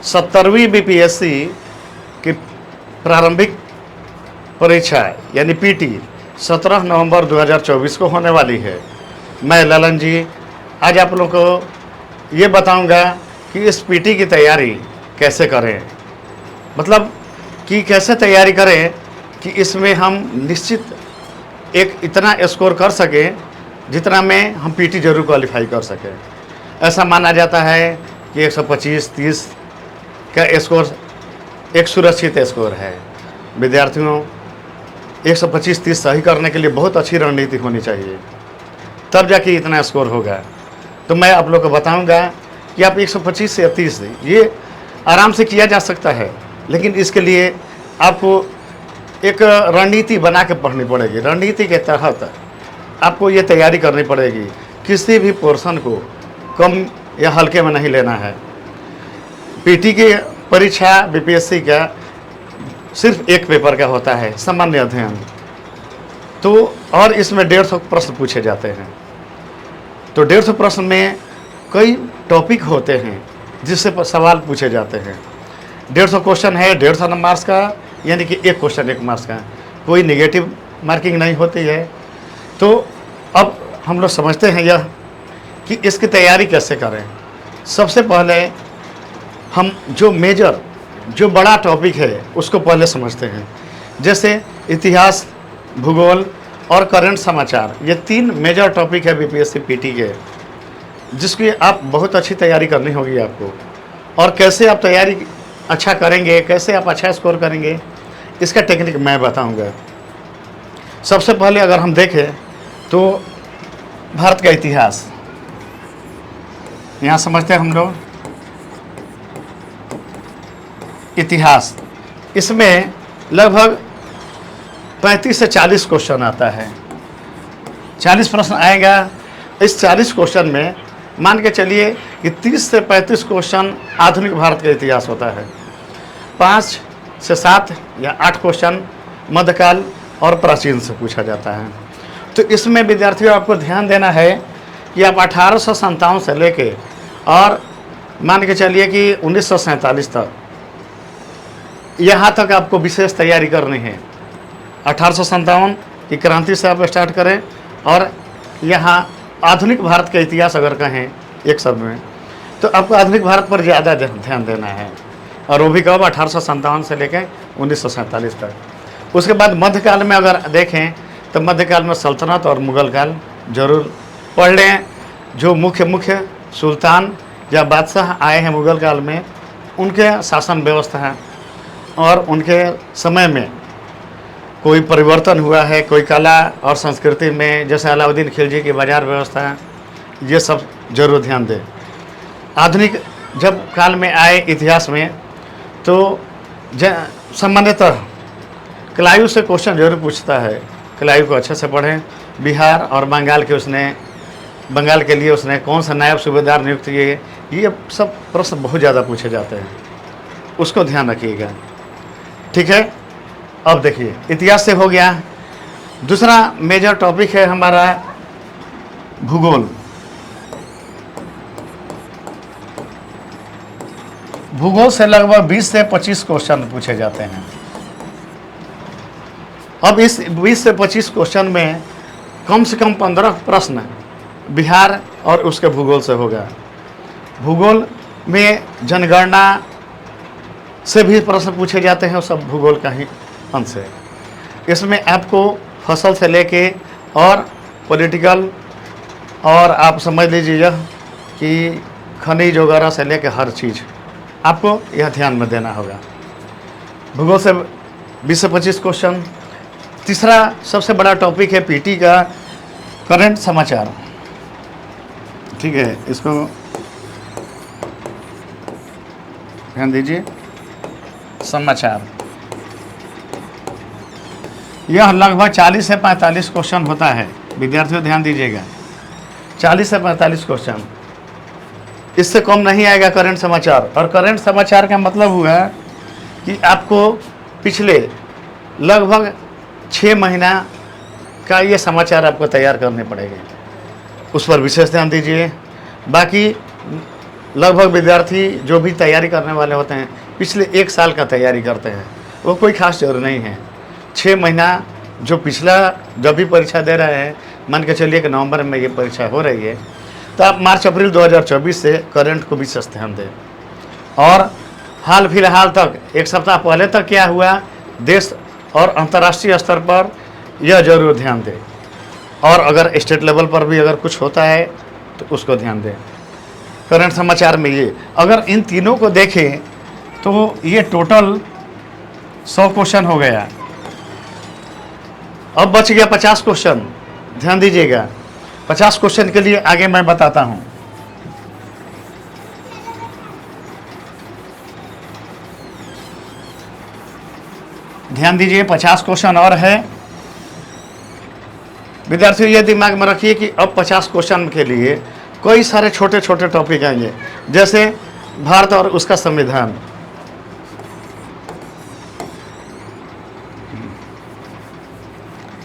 70वीं BPSC की प्रारंभिक परीक्षा यानी पीटी 17 नवंबर 2024 को होने वाली है। मैं ललन जी आज आप लोगों को ये बताऊंगा कि इस पीटी की तैयारी कैसे करें, मतलब कि कैसे तैयारी करें कि इसमें हम निश्चित एक इतना स्कोर कर सकें जितना में हम पीटी जरूर क्वालिफाई कर सकें। ऐसा माना जाता है कि 125-30 का स्कोर एक सुरक्षित स्कोर है। विद्यार्थियों 125-30 सही करने के लिए बहुत अच्छी रणनीति होनी चाहिए, तब जाके इतना स्कोर होगा। तो मैं आप लोग को बताऊंगा कि आप 125 से 30 ये आराम से किया जा सकता है, लेकिन इसके लिए आपको एक रणनीति बना के पढ़नी पड़ेगी। रणनीति के तहत आपको ये तैयारी करनी पड़ेगी, किसी भी पोर्शन को कम या हल्के में नहीं लेना है। पीटी की परीक्षा बीपीएससी का सिर्फ एक पेपर का होता है, सामान्य अध्ययन, तो और इसमें 150 प्रश्न पूछे जाते हैं। तो 150 प्रश्न में कई टॉपिक होते हैं जिससे सवाल पूछे जाते हैं। 150 क्वेश्चन है, 150 मार्क्स का, यानी कि एक क्वेश्चन 1 मार्क्स का, कोई नेगेटिव मार्किंग नहीं होती है। तो अब हम लोग समझते हैं यह कि इसकी तैयारी कैसे करें। सबसे पहले हम जो बड़ा टॉपिक है उसको पहले समझते हैं। जैसे इतिहास, भूगोल और करंट समाचार, ये 3 मेजर टॉपिक है बीपीएससी पीटी के, जिसकी आप बहुत अच्छी तैयारी करनी होगी आपको। और कैसे आप तैयारी अच्छा करेंगे, कैसे आप अच्छा स्कोर करेंगे, इसका टेक्निक मैं बताऊंगा। सबसे पहले अगर हम देखें तो भारत का इतिहास यहाँ समझते हैं हम लोग। इतिहास, इसमें लगभग 35 से 40 क्वेश्चन आता है। 40 प्रश्न आएगा। इस 40 क्वेश्चन में मान के चलिए कि 30 से 35 क्वेश्चन आधुनिक भारत का इतिहास होता है। 5 से 7 या 8 क्वेश्चन मध्यकाल और प्राचीन से पूछा जाता है। तो इसमें विद्यार्थियों आपको ध्यान देना है कि आप 1857 से लेके और मान के चलिए कि 1947 तक, यहाँ तक आपको विशेष तैयारी करनी है। 1857 की क्रांति से आप स्टार्ट करें और यहाँ आधुनिक भारत का इतिहास अगर कहें एक शब्द में, तो आपको आधुनिक भारत पर ज़्यादा ध्यान देना है। और वो भी कब 1857 से लेकर 1947 तक। उसके बाद मध्यकाल में अगर देखें तो मध्यकाल में सल्तनत और मुग़ल काल जरूर पढ़ लें। जो मुख्य सुल्तान या बादशाह आए हैं मुग़ल काल में, उनके शासन व्यवस्था है और उनके समय में कोई परिवर्तन हुआ है, कोई कला और संस्कृति में, जैसे अलाउद्दीन खिलजी की बाजार व्यवस्था, ये सब जरूर ध्यान दें। आधुनिक जब काल में आए इतिहास में, तो सामान्यतः क्लाइव से क्वेश्चन जरूर पूछता है। क्लाइव को अच्छे से पढ़ें। बिहार और बंगाल के लिए उसने कौन सा नायब सूबेदार नियुक्त किए, ये सब प्रश्न बहुत ज़्यादा पूछे जाते हैं, उसको ध्यान रखिएगा। ठीक है, अब देखिए इतिहास से हो गया। दूसरा मेजर टॉपिक है हमारा भूगोल। भूगोल से लगभग 20 से 25 क्वेश्चन पूछे जाते हैं। अब इस 20 से 25 क्वेश्चन में कम से कम 15 प्रश्न बिहार और उसके भूगोल से होगा। भूगोल में जनगणना से भी प्रश्न पूछे जाते हैं, सब भूगोल का ही अंश है। इसमें आपको फसल से लेके और पॉलिटिकल और आप समझ लीजिए कि खनिज वगैरह से लेके हर चीज़ आपको यह ध्यान में देना होगा। भूगोल से 20 से 25 क्वेश्चन। तीसरा सबसे बड़ा टॉपिक है पीटी का करंट समाचार। ठीक है, इसको ध्यान दीजिए। समाचार यह लगभग 40 से 45 क्वेश्चन होता है। विद्यार्थियों ध्यान दीजिएगा, 40 से 45 क्वेश्चन, इससे कम नहीं आएगा करंट समाचार। और करंट समाचार का मतलब हुआ कि आपको पिछले लगभग 6 महीना का ये समाचार आपको तैयार करने पड़ेंगे, उस पर विशेष ध्यान दीजिए। बाकी लगभग विद्यार्थी जो भी तैयारी करने वाले होते हैं पिछले 1 साल का तैयारी करते हैं, वो कोई खास जरूर नहीं है। 6 महीना जो पिछला जब भी परीक्षा दे रहे हैं, मान के चलिए कि नवंबर में ये परीक्षा हो रही है, तो आप मार्च अप्रैल 2024 से करंट को विशेष ध्यान दें। और हाल फिलहाल तक 1 सप्ताह पहले तक क्या हुआ देश और अंतर्राष्ट्रीय स्तर पर, यह जरूर ध्यान दें। और अगर स्टेट लेवल पर भी अगर कुछ होता है तो उसको ध्यान दें। करंट समाचार में ये अगर इन तीनों को देखें तो ये टोटल 100 क्वेश्चन हो गया। अब बच गया 50 क्वेश्चन। ध्यान दीजिएगा, 50 क्वेश्चन के लिए आगे मैं बताता हूं। ध्यान दीजिए, 50 क्वेश्चन और है। विद्यार्थियों ये दिमाग में रखिए कि अब 50 क्वेश्चन के लिए कई सारे छोटे छोटे टॉपिक आएंगे, जैसे भारत और उसका संविधान।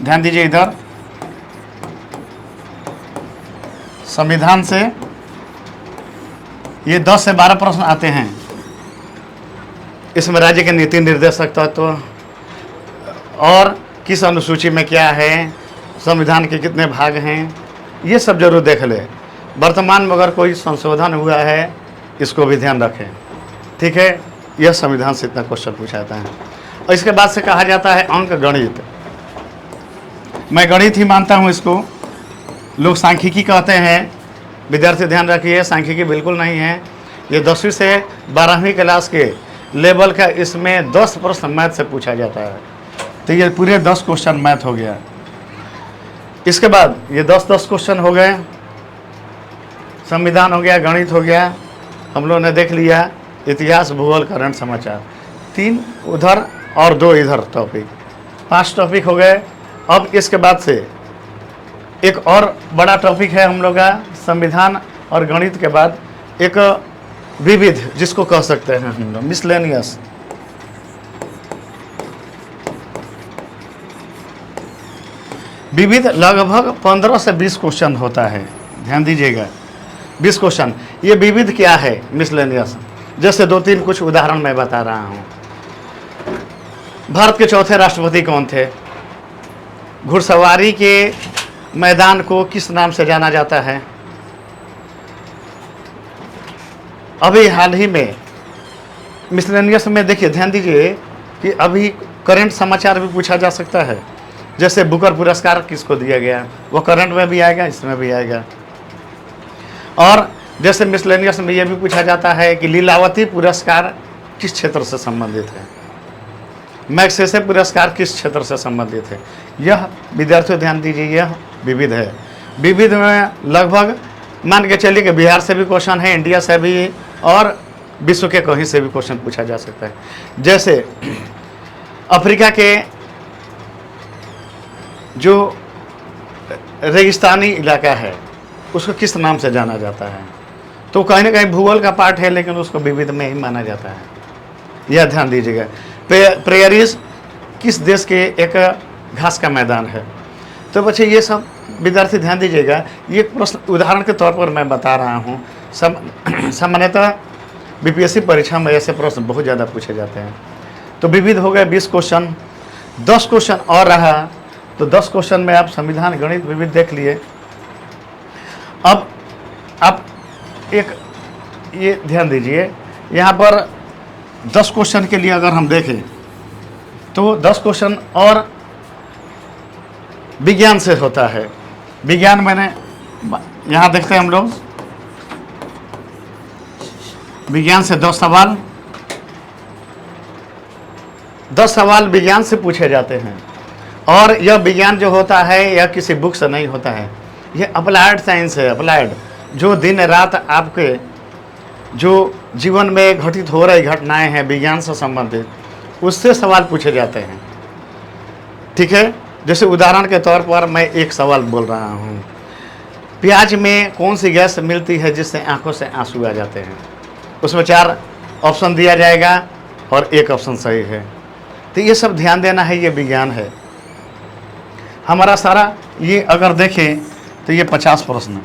ध्यान दीजिए, इधर संविधान से ये 10 से 12 प्रश्न आते हैं। इसमें राज्य के नीति निर्देशक तत्व और किस अनुसूची में क्या है, संविधान के कितने भाग हैं, ये सब जरूर देख ले। वर्तमान में अगर कोई संशोधन हुआ है इसको भी ध्यान रखें, ठीक है। यह संविधान से इतना क्वेश्चन पूछा जाता है। और इसके बाद से कहा जाता है अंक गणित। मैं गणित ही मानता हूँ इसको, लोग सांख्यिकी कहते हैं। विद्यार्थी ध्यान रखिए, सांख्यिकी बिल्कुल नहीं है। ये 10वीं से 12वीं क्लास के लेवल का, इसमें 10 प्रश्न मैथ से पूछा जाता है। तो ये पूरे 10 क्वेश्चन मैथ हो गया। इसके बाद ये 10-10 क्वेश्चन हो गए। संविधान हो गया, गणित हो गया, हम लोगों ने देख लिया, इतिहास, भूगोल, करंट समाचार। 3 उधर और 2 इधर टॉपिक, 5 टॉपिक हो गए। अब इसके बाद से एक और बड़ा टॉपिक है हम लोग का, संविधान और गणित के बाद एक विविध, जिसको कह सकते हैं हम लोग मिसलेनियस। विविध लगभग 15 से 20 क्वेश्चन होता है। ध्यान दीजिएगा, 20 क्वेश्चन। ये विविध क्या है, मिसलेनियस। जैसे 2-3 कुछ उदाहरण मैं बता रहा हूँ। भारत के चौथे राष्ट्रपति कौन थे? घुड़सवारी के मैदान को किस नाम से जाना जाता है? अभी हाल ही में मिसलेनियस में देखिए, ध्यान दीजिए कि अभी करंट समाचार भी पूछा जा सकता है। जैसे बुकर पुरस्कार किसको दिया गया, वो करंट में भी आएगा, इसमें भी आएगा। और जैसे मिसलेनियस में ये भी पूछा जाता है कि लीलावती पुरस्कार किस क्षेत्र से संबंधित है, मैग्सेसे पुरस्कार किस क्षेत्र से संबंधित है। यह विद्यार्थियों ध्यान दीजिए, यह विविध है। विविध में लगभग मान के चलिए कि बिहार से भी क्वेश्चन है, इंडिया से भी, और विश्व के कहीं से भी क्वेश्चन पूछा जा सकता है। जैसे अफ्रीका के जो रेगिस्तानी इलाका है उसको किस नाम से जाना जाता है, तो कहीं ना कहीं भूगोल का पार्ट है, लेकिन उसको विविध में ही माना जाता है। यह ध्यान दीजिएगा। प्रेयरीज किस देश के एक घास का मैदान है। तो बच्चे ये सब विद्यार्थी ध्यान दीजिएगा। ये प्रश्न उदाहरण के तौर पर मैं बता रहा हूँ। सामान्यतः बीपीएससी परीक्षा में ऐसे प्रश्न बहुत ज़्यादा पूछे जाते हैं। तो विविध हो गए 20 क्वेश्चन, 10 क्वेश्चन और रहा। तो 10 क्वेश्चन में आप संविधान, गणित, विविध देख लिए। अब आप एक ये ध्यान दीजिए, यहाँ पर 10 क्वेश्चन के लिए अगर हम देखें तो 10 क्वेश्चन और विज्ञान से होता है। विज्ञान मैंने यहाँ देखते हैं हम लोग, विज्ञान से 10 सवाल, 10 सवाल विज्ञान से पूछे जाते हैं। और यह विज्ञान जो होता है यह किसी बुक से नहीं होता है, यह अप्लाइड साइंस है। अप्लाइड जो दिन रात आपके जो जीवन में घटित हो रही घटनाएं हैं विज्ञान से संबंधित, उससे सवाल पूछे जाते हैं, ठीक है। जैसे उदाहरण के तौर पर मैं एक सवाल बोल रहा हूँ, प्याज में कौन सी गैस मिलती है जिससे आंखों से आंसू आ जाते हैं? उसमें 4 ऑप्शन दिया जाएगा और एक ऑप्शन सही है। तो ये सब ध्यान देना है, ये विज्ञान है हमारा सारा। ये अगर देखें तो ये 50 प्रश्न।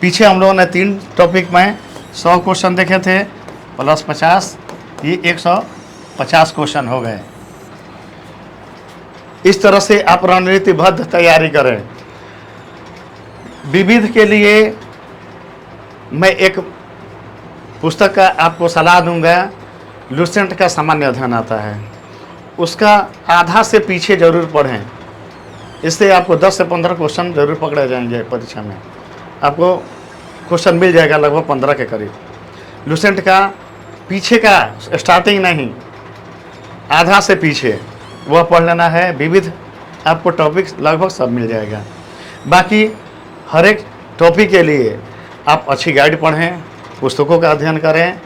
पीछे हम लोगों ने 3 टॉपिक में 100 क्वेश्चन देखे थे प्लस 50, ये 150 क्वेश्चन हो गए। इस तरह से आप रणनीतिबद्ध तैयारी करें। विविध के लिए मैं एक पुस्तक का आपको सलाह दूंगा, लुसेंट का सामान्य अध्ययन आता है, उसका आधा से पीछे जरूर पढ़ें। इससे आपको 10 से 15 क्वेश्चन जरूर पकड़े जाएंगे परीक्षा में, आपको क्वेश्चन मिल जाएगा लगभग 15 के करीब। लुसेंट का पीछे का स्टार्टिंग नहीं, आधा से पीछे वह पढ़ लेना है। विविध आपको टॉपिक लगभग सब मिल जाएगा। बाकी हर एक टॉपिक के लिए आप अच्छी गाइड पढ़ें, पुस्तकों का अध्ययन करें,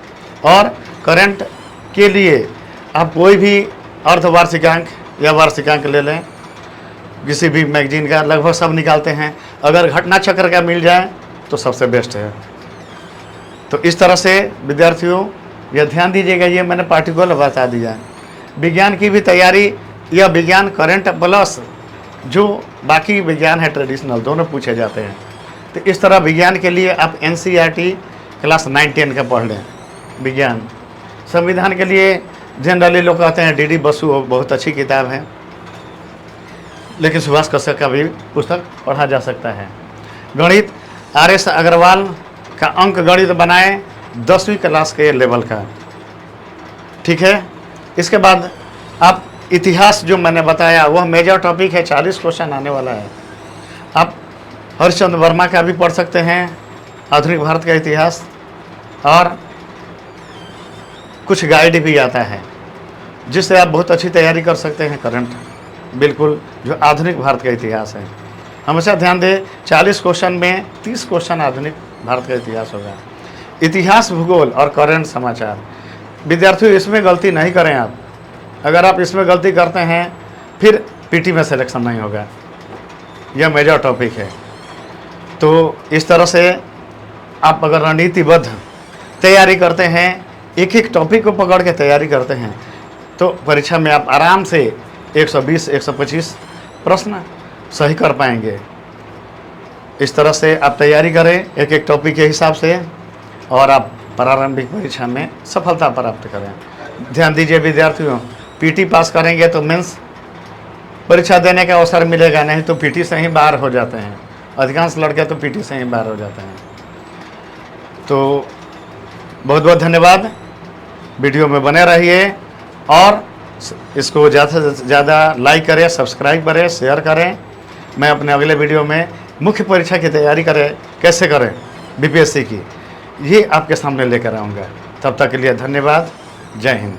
और करंट के लिए आप कोई भी अर्धवार्षिकांक या वार्षिकांक ले लें, किसी भी मैगजीन का लगभग सब निकालते हैं। अगर घटना चक्र का मिल जाए तो सबसे बेस्ट है। तो इस तरह से विद्यार्थियों यह ध्यान दीजिएगा, ये मैंने पार्टिकुलर बता दिया। विज्ञान की भी तैयारी, यह विज्ञान करंट प्लस जो बाकी विज्ञान है ट्रेडिशनल, दोनों पूछे जाते हैं। तो इस तरह विज्ञान के लिए आप NCERT क्लास 9-10 का पढ़ लें। विज्ञान संविधान के लिए जनरली लोग कहते हैं DD बसु बहुत अच्छी किताब है, लेकिन सुभाष कश्यप का भी पुस्तक पढ़ा जा सकता है। गणित RS अग्रवाल का अंक गणित बनाए 10वीं क्लास के लेवल का, ठीक है। इसके बाद आप इतिहास जो मैंने बताया वह मेजर टॉपिक है, 40 क्वेश्चन आने वाला है। आप हरिश्चंद्र वर्मा का भी पढ़ सकते हैं, आधुनिक भारत का इतिहास, और कुछ गाइड भी आता है जिससे आप बहुत अच्छी तैयारी कर सकते हैं करंट, बिल्कुल जो आधुनिक भारत का इतिहास है। हमेशा ध्यान दें 40 क्वेश्चन में 30 क्वेश्चन आधुनिक भारत का इतिहास होगा। इतिहास, भूगोल और करंट समाचार, विद्यार्थियों इसमें गलती नहीं करें आप। अगर आप इसमें गलती करते हैं फिर PT में सिलेक्शन नहीं होगा, यह मेजर टॉपिक है। तो इस तरह से आप अगर रणनीतिबद्ध तैयारी करते हैं, एक एक टॉपिक को पकड़ के तैयारी करते हैं, तो परीक्षा में आप आराम से 120-125 प्रश्न सही कर पाएंगे। इस तरह से आप तैयारी करें एक एक टॉपिक के हिसाब से, और आप प्रारंभिक परीक्षा में सफलता प्राप्त करें। ध्यान दीजिए विद्यार्थियों, PT पास करेंगे तो मेंस परीक्षा देने का अवसर मिलेगा, नहीं तो PT से ही बाहर हो जाते हैं। अधिकांश लड़के तो PT से ही बाहर हो जाते हैं। तो बहुत बहुत धन्यवाद, वीडियो में बने रहिए और इसको ज़्यादा से ज़्यादा लाइक करें, सब्सक्राइब करें, शेयर करें। मैं अपने अगले वीडियो में मुख्य परीक्षा की तैयारी कैसे करें BPSC की, ये आपके सामने लेकर आऊँगा। तब तक के लिए धन्यवाद। जय हिंद।